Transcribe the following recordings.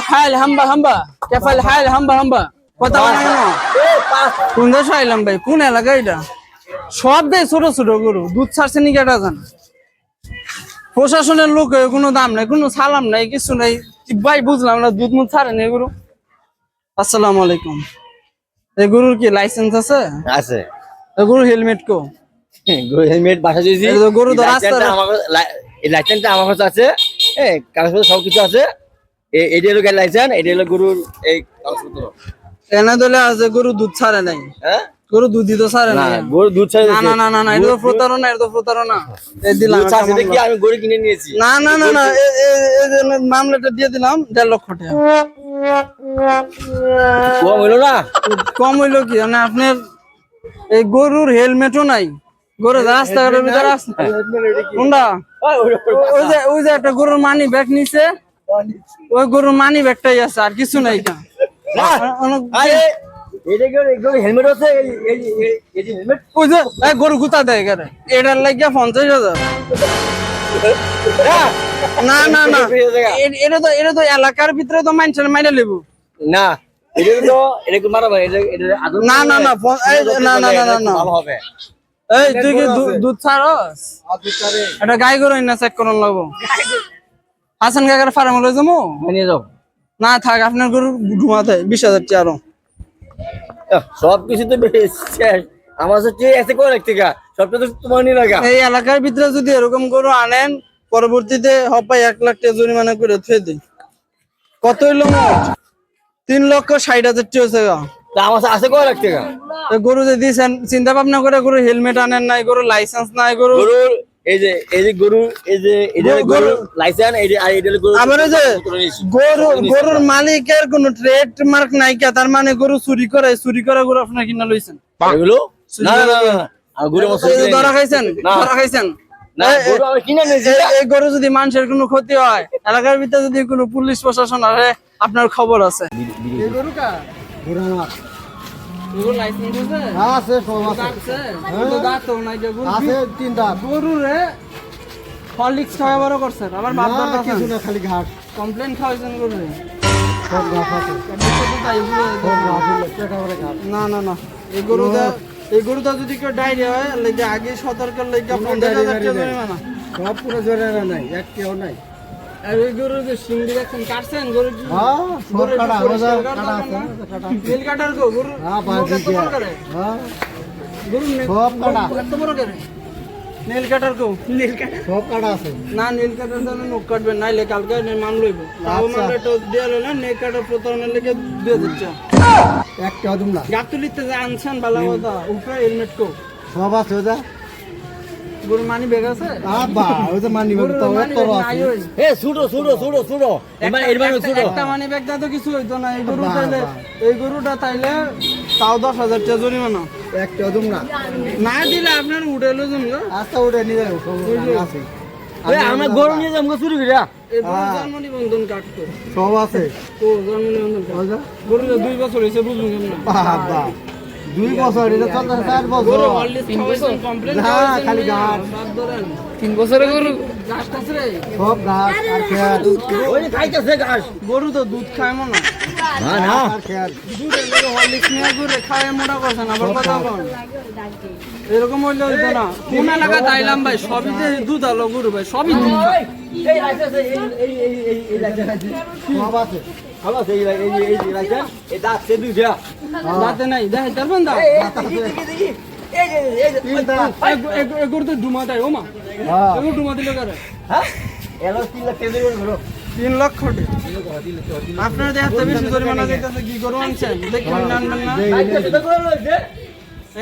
الحال হাম্বা হাম্বা كيف الحال হাম্বা হাম্বা কথা বলেন না কোন দেশে আইলাম ভাই কোন এলাকা এটা সব দেশ ছোট ছোট গরু দুধ ছাড়ছে নি কেটা জান প্রশাসনের লোক কোনো দাম নাই কোনো সালাম নাই কিছু নাই ভাই বুঝলাম না দুধ মুধ ছাড়ে না গরু আসসালামু আলাইকুম এই গরুর কি লাইসেন্স আছে আছে এই গরুর হেলমেট কো গরু হেলমেট বাসা দিয়েছি গরু তো রাস্তায় এই লাইসেন্সটা আমার কাছে আছে কাগজপত্র সবকিছু আছে এইটা হলো লাইসেন্স এটা হলো গরুর এই কাগজপত্র এনে দলে আছে গরু দুধ ছাড়ে নাই হ্যাঁ গরু দুধ দিতে ছাড়ে না না গরু দুধ ছাড়ে না না না না এটা তো প্রতারণা এটা তো প্রতারণা এই দিলাম দুধ ছাড়ছে দেখি আমি গরু কিনে নিয়েছি না না না না এই জন্য মামলাটা দিয়ে দিলাম 1.5 লক্ষ টাকা কম হলো না কম হইলো কি মানে আপনার এই গরুর হেলমেটও নাই গরু রাস্তাঘাটের ভিতরে আছে কোনটা ওই যে একটা গরুর মানি ব্যাগ নিছে ওই গরুর মানি ব্যাগটাই আছে আর কিছু নাই কা আরে এটা গরু হেলমেট আছে এই যে হেলমেট ওই যে গরু গুতা দেয় কেন এটার লাগিয়া 50,000 না না না এটা তো এলাকার ভিতরে তো মানুষের মাইনে লেবু না এটা তো মারা ভাই এটা না না না না না না না ভালো হবে এই তুই কি দুধ ছাড়স এটা গাই গরু না চেক করন লাগবো হাসান কাকার ফার্ম লই যাবো নিয়ে যাও না থাক আপনার গরু ঘুমাতে 20,000 টাকা আরো সব কিছু তো শেষ আমার হচ্ছে এসে করে রাখতে গা সবটা তো তোমার নিয়ে লাগা এই এলাকার ভিতরে যদি এরকম গরু আনেন পরবর্তীতে হপাই 1 লাখ টাকা জরিমানা করে থুয়ে দিই কত হইলো মোট 3,60,000 টাকা হয়েছে গা আমার আছে করে রাখতে গা গরু যে দিয়েছেন চিন্তা ভাবনা করে গরু হেলমেট আনেন নাই গরু লাইসেন্স নাই গরুর এই যে গরু গরু লাইসেন্স গরু আবার এই যে গরুর মালিকের কোন ট্রেডমার্ক নাই কে তার মানে গরু চুরি করে গরু আপনারা কিনা লইছেন এগুলো না না না গরু ধরা খাইছেন না গরু আমি কিনে নিয়েছি এই গরু যদি মানুষের কোনো ক্ষতি হয় এলাকার ভিতরে যদি কোনো পুলিশ প্রশাসন আসে আপনার খবর আছে এই গরু কা গরু লাইসেন্স আছে আছে সব আছে তো দাঁতও নাই যে গরু আছে 3 দাঁত গরু রে হরলিক্স খাওয়া বড় করছেন আবার বাদ বাদ না কিছু না খালি ঘাট কমপ্লেইন খাওয়াইছেন গরু রে সব ঘাট আছে সব ঘাট হলো পেটা করে ঘাট না না না এই গরুটা যদি কেউ ডায়রিয়া হয় লাগে আগে সতর্ক লাগে 50,000 টাকা জরিমানা সব পুরো জোরে নাই এক কেউ নাই আর ওই গরু যে সিংড়ি রাখছেন কাটছেন গরু হ্যাঁ সব কাটা রোজা কাটা আছে কাটা নীল কাটার গরু হ্যাঁ বাজি কত বড় করে? হ্যাঁ গরু সব কাটা কত বড় করে নীল কাটার নীল কাটার সব কাটা আছে না নীল কাটার জন্য নখ কাটবেন নাইলে কালকে মান লইব তাও মামলা তো দেয়ালো না নীল কাটার প্রতারণার লেগে দিয়ে দিচ্ছ এক কেউ দুম না গাতুলিতে যে আনছেন ভালো কথা উপরে হেলমেট কো সব আছে ওজা গরু মানি ব্যাগ আছে আবা ওই যে মানি তো তোর আছে এ ছুড়ো একটা মানি ব্যাগ দা তো কিছু হইতো না এই গরুটা তাইলে তাও 10,000 টাকা জরিমানা এক কেউ দুম না না দিলে আপনার উঠে লো জমি আস্তে উঠে নিয়ে যাও সব আছে আমরা গরু নিয়ে যাবো চুরি করে এই জন্ম নিবন্ধন কাটতো সব আছে ও জন্ম নিবন্ধন ওজা গরু 2 বছর হয়েছে বুঝুন কেমন বাবা 2 বছর এটা চলতে 4 বছর গরু অলরেডি 3 বছর কমপ্লেইন না, খালি ঘাট। বাদ ধরেন 3 বছরের গরু ঘাস খাচ্ছে রে সব ঘাট আর খেয়ার ওই খাইতেছে ঘাস গরু তো দুধ খায় মনে না না আর খেয়ার দুধের গরু হরলিক্স নিয়ে ঘুরে খায় মোটা করছেন আবার কথা বল এরকম হইলে হইতো না কোন এলাকা তাইলাম ভাই সবই যে দুধ আলো গরু ভাই সবই দুধ খায়। এই লাইসেন্স এই লাইসেন্স সব আছে ভালো আছে এই লাইসেন্স এই দাঁত সে দুই দেয়া দাঁতে নাই দেখে তারবেন দা তিন দাঁত গরু তো ডুমা দেয় ও মা হ্যাঁ এগুলো ডুমা দিল কারে হ্যাঁ এলো 3 লাখ টাকা দিয়ে গেল 3 লক্ষ আপনার দেখাতে বেশি জরিমানা দিতেছে কি গরু আনছেন দেখুন আনবেন না খাইতেছে তো গরু লইছে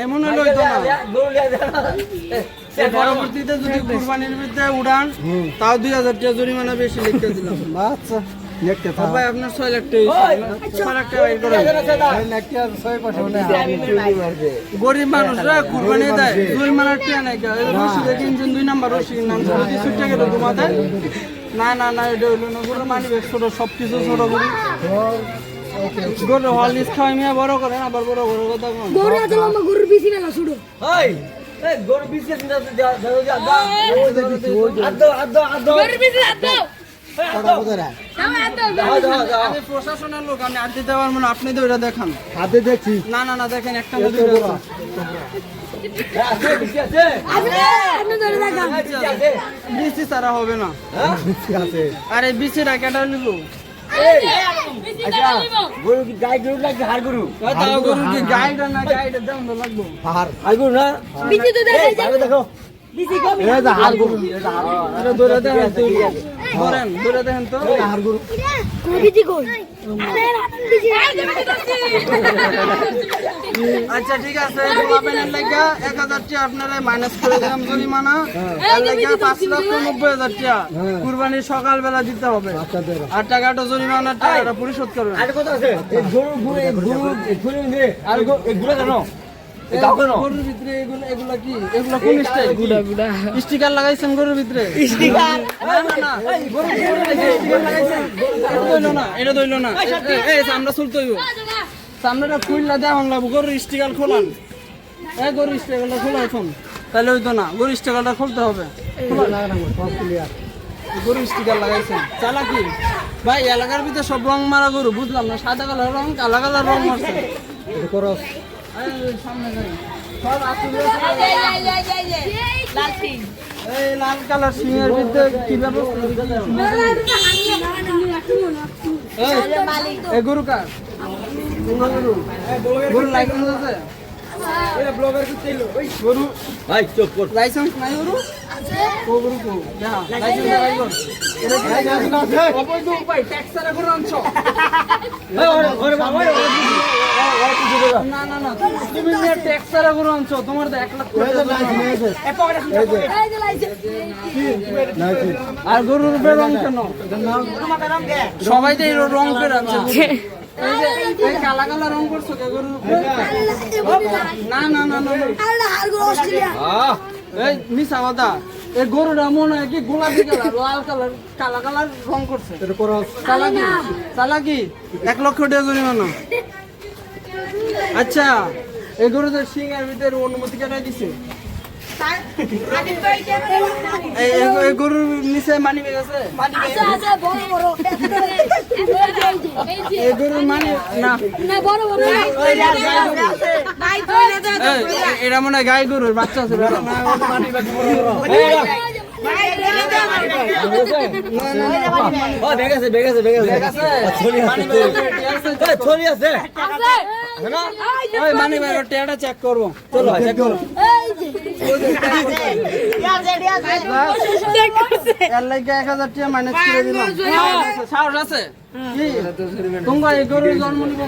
এমন হইলো হইতো না গরু লিয়া দেয়া এই পরবর্তীতে যদি কুরবানির ভিতরে উড়ান তাও 2,000 টাকা জরিমানা বেশি লিখতে দিলাম আচ্ছা নেকতে থাক ভাই আপনার 6 লাখ টাকা 6 লাখ টাকা বাইর করেন এই নেকতে 6 পাঠাও না আমি চুরি মারবে গরিব মানুষরা কুরবানি দেয় জরিমানা টাকা নাই কা এই রশি দেখেন 2 নাম্বার রশি নাম যদি ছুটে গেল ঘুমাতে না না না এটা হইলো না গরু মানি বেশ ছোট সবকিছু ছোট গরু গরু হলিস খাওয়াই মিয়া বড় করেন আবার বড় বড় কথা কোন গরু আছে লম্বা গরুর বেশি না শুরু এই এই গরু বিসকে দিনা দাও দাও আদো গরুর বেশি দাও কটা কোথায় রাখ? আমি প্রশাসনের লোক, আমি আর দিতে পারবো না, আপনি তো এটা দেখান। হাতে দেখছি না না না, দেখেন একটা এই মধ্যে তো এটা বড়। আছে বেশি আছে আপনি ধরে দেখান বেশি আছে বিসি ছাড়া হবে না। দেখছি আছে আরে বিসিটা কেটা নিব? আচ্ছা গরু কি গাই গরু নাকি হাড় গরু তাও গরু কি গাইড না গাইডের দাম তো লাগবো। পাহাড় হাড় গরু না বিচি তো দেখাই ভালো দেখো এই যে হাড় গরু এটা আরে দূরে দেখেন তো, ধরেন দূরে দেখেন তো। হাড় গরু কোন বিচি কই আরে রাতন বিচি আচ্ছা ঠিক আছে, গোলাপেনের লাগা 1000 টাকা আপনারা মাইনাস করে দিলাম জরিমানা। এর লাগা 5,90,000 টাকা কুরবানির সকালবেলা দিতে হবে। আচ্ছা দেব আর টাকাটা জরিমানার টাকাটা পরিশোধ করবেন। আর কত আছে এই গরু গরু এই গরু এই গরু নে আর এই গরু জানো এই দাও কেন গরুর ভিতরে এগুলা কি? এগুলা কোন স্টাইল? স্টিকার লাগাইছেন গরুর ভিতরে? স্টিকার না না না, গরুর ভিতরে স্টিকার লাগাইছেন? এটা দইলো না, এটা দইলো না। এই সামনে চলতে হইব, সামনেটা খুললা দেওয়া লাগবো। গরুর স্টিকার খোলান, এই গরুর স্টিকারটা খোলা এখন, তাহলে হইতো না। গরুর স্টিকারটা খুলতে হবে। সব ক্লিয়ার গরুর স্টিকার লাগাইছেন চালাকি ভাই। এলাকার ভিতরে সব রং মারা গরু, বুঝলাম না। সাদা কালার রং, কালা কালার রং মারছে। এটা করো এই সামনে যাই, সব আসলে এই লাল কালার সিংহের ভিতরে কি ব্যবস্থা? এই গরু কার? গরু গরু লাইসেন্স আছে? গরু ভাই চুপ কর লাইসেন্স নাই গরু? ও গরু কো দেখা লাইসেন্স দেখাই গরু। এটা কি লাইসেন্স আছে? অবৈধ উপায় ট্যাক্স ছাড়া গরু আনছো? ওরে বাবা না না না, তুমি যে ট্যাক্স ছাড়া গরু আনছো, তোমার তো 1 লাখ করে আর গরুর উপরে রং কেন? সবাই তো এই রং করে আনছে। এই যে এই কালা কালা রং করছো কে গরুর উপরে? না না না না না। আরে হাড় গো অস্ট্রেলিয়া এই মিছা কথা, এই গরুটা মনে হয় কি গোলাপি কালার, লাল কালার, কালা কালার রং করছে। এটা করো চালাকি চালাকি 1 লক্ষ টাকা জরিমানা। আচ্ছা, এই গরুদের সিংহের ভিতরে অনুমতি কেটে দিছে? এই গরুর নিচে মানি ব্যাগ আছে? আছে আছে বড় বড় এই গরুর মানি না, না বড় বড় ভাই তো এটা মনে হয় গাই গরুর বাচ্চা আছে। ও বেগাছে বেগাছে বেগাছে ছড়ি আছে ছড়ি আছে ওই মানি ব্যাগের টেয়াটা চেক করবো, চলো চেক করো। এর লাগে 1000 টাকা মাইনাস করে দিলাম। সাহস আছে কি? তোমরা এই গরুর জন্ম নিব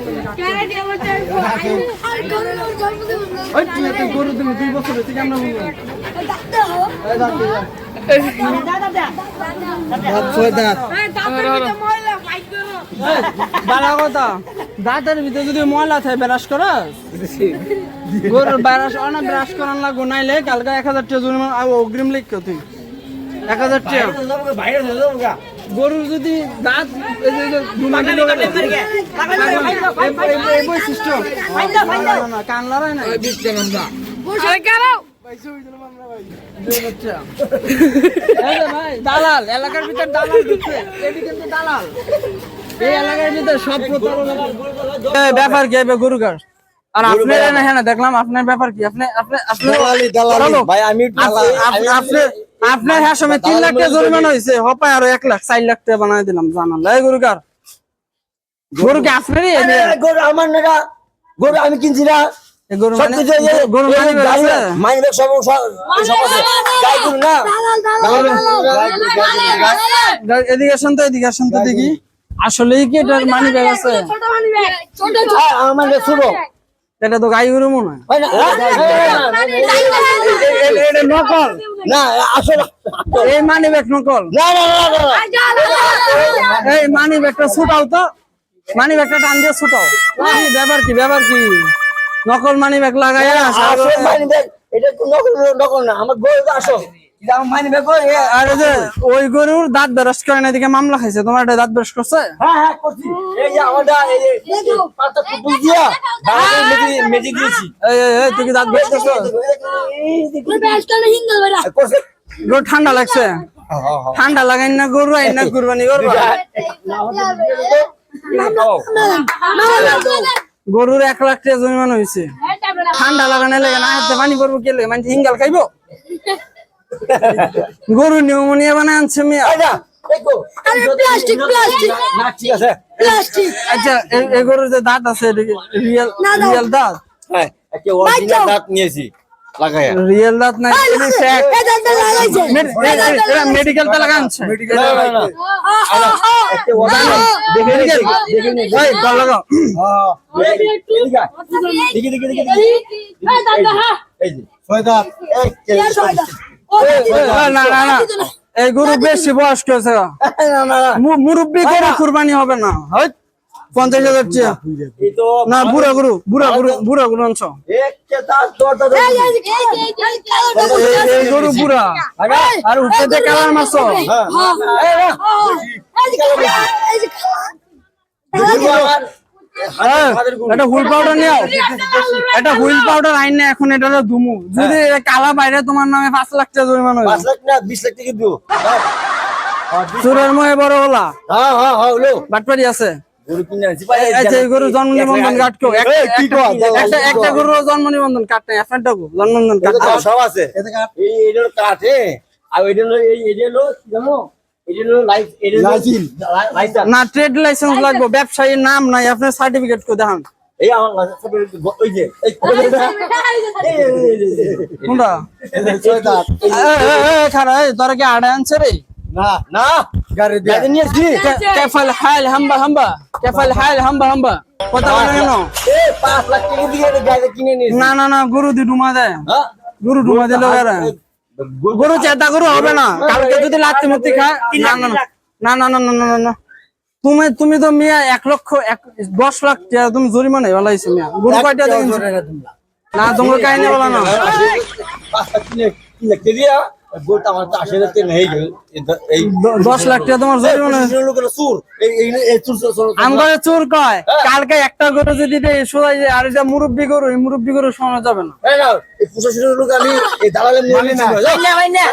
ওই তুই গরু তুমি 2 বছর হয়েছে কেমন বলবো? বালা কথা, দাঁতের ভিতরে যদি ময়লা থাকে ব্রাশ করা গরুর ব্রাশ অনেক ব্রাশ করান লাগবো, নাইলে কালকে 1000 টাকা জরিমানা অগ্রিম লিখ তুই 1000 টাকা। বাইরে যাও গা গরুর যদি দাঁত এই যে ঘুমাইলো এই বৈশিষ্ট্য না কান লড়াই না ভাই দালাল এলাকার ভিতর দালাল ঢুকছে, এটি কিন্তু দালাল। এই এলাকার ভিতর সব ব্যাপার কি গরু কার? আর আপনার হ্যাঁ দেখলাম আপনার ব্যাপার কি? আপনি আপনি আপনি ভাই আমি আপনার হ্যাঁ সময় 3 লাখ টাকা জরিমানা হয়েছে, হপায় আরো 1 লাখ 4 লাখ টাকা বানাই দিলাম। জানাল এই গরু কার? গরু কি আপনারই? গরু আমার না, গরু আমি কিনছি না। গরু মানে গরু মাইনে সব সব আছে গাই গরু না। এদিকে আসেন তো, এদিকে আসেন তো দেখি আসলেই কি এটার মানি ব্যাগ আছে? ছোট মানি ব্যাগ ছোট আমার ছোট এটা তো গাই গরু মনে হয়। হয় না এটা নকল না আসলে এই মানি ব্যাগ নকল। না না না এই মানি ব্যাগটা ছুটাও তো, মানি ব্যাগটা টান দিয়ে ছুটাও। কি ব্যাপার কি? ব্যাপার কি? নকল মানি ব্যাগ লাগাইয়া আসলে মাইনে এটা নকল নকল না, আমার গরু আসো মাইনে ব্যাগ আর এই যে ওই গরুর দাঁত ব্রাশ করে না, এদিকে মামলা খাইছে। তোমার এটা দাঁত ব্রাশ করছে? হ্যাঁ হ্যাঁ করছি। এই যে আমারটা এই যে পাতা কুকুর দিয়া মেজি দিয়েছি। এই তুই কি দাঁত ব্রাশ করছো? ওই ব্যাগটা না হিঙ্গল বেরা করছে গরু ঠান্ডা লাগছে? ঠান্ডা লাগাই না গরু আইন না কুরবানি করবা গরুর 1 লাখ টাকা জরিমানা হয়েছে ঠান্ডা লাগানো লাগে না হাতে পানি পড়বো কে লাগে মানে হিঙ্গাল খাইবো গরু নিউমোনিয়া বানায় আনছে মিয়া আচ্ছা এই গরুর যে দাঁত আছে রিয়েল দাঁত দাঁত নিয়েছি লাগাইয়া রিয়েল দাঁত নাই মেডিকেল তে লাগানছে লাগাও না না না এই গরু বেশি বয়স্ক আছে মুরব্বী গরু কুরবানি হবে না 50,000 টাকা না বুড়া গরু আনছ এই গরু বুড়া আর উপরে কালার মাছ এটা হুইল পাউডার নিও এটা হুইল পাউডার আইন না এখন এটা ধুমু যদি কালা বাইরে তোমার নামে 5 লাখ টাকা জরিমানা হবে 5 লাখ না 20 লাখ টাকা দিও চুরের মহে বড় হলা হ্যাঁ হলো বাটপাড়ি আছে গরু কিনে আনছি আচ্ছা এই গরু জন্ম নিবন্ধন কাটকো একটা গরু জন্ম নিবন্ধন কাট নাই আপনারটা জন্ম নিবন্ধন কাট সব আছে এই এর কাটে আর এই হলো জানো এই হলো লাইসেন্স না ট্রেড লাইসেন্স লাগবে ব্যবসায়ীর নাম নাই আপনার সার্টিফিকেট কো দেখান এই আমার ওই যে এই কোনটা খারা তোরা কি আড়ে আনছে রে না গাড়ি দিয়ে নিয়েছি কেফাল হাল হাম্বা কথা বলে কেন 5 লাখ টাকা দিয়ে গাড়ি কিনে নিয়েছি না গরু দি ডুমা দেয় হ্যাঁ গরু ডুমা দিল গরু চেতা গরু হবে না কালকে যদি লাত্তি মুত্তি খায় না তুমি তো মিয়া 1 লক্ষ 10 লাখ টাকা তুমি জরিমানা বলাইছো মিয়া গরু কয়টা দেখেন না তোমার কাহিনী বলা না 5 লাখ কিনে দিয়া গোটা আমার 80,000 টাকা নেই এই 10 লাখ টাকা তোমার জরিমানা লোকের চুর এই চুর আমগরে চোর কয় কালকে একটা গরু যদি সোজাই আর এটা মুরব্বি গরু এই মুরব্বি গরু শোনা যাবে না এই না এই প্রশাসনের লোক আমি এই দালালে নিয়ে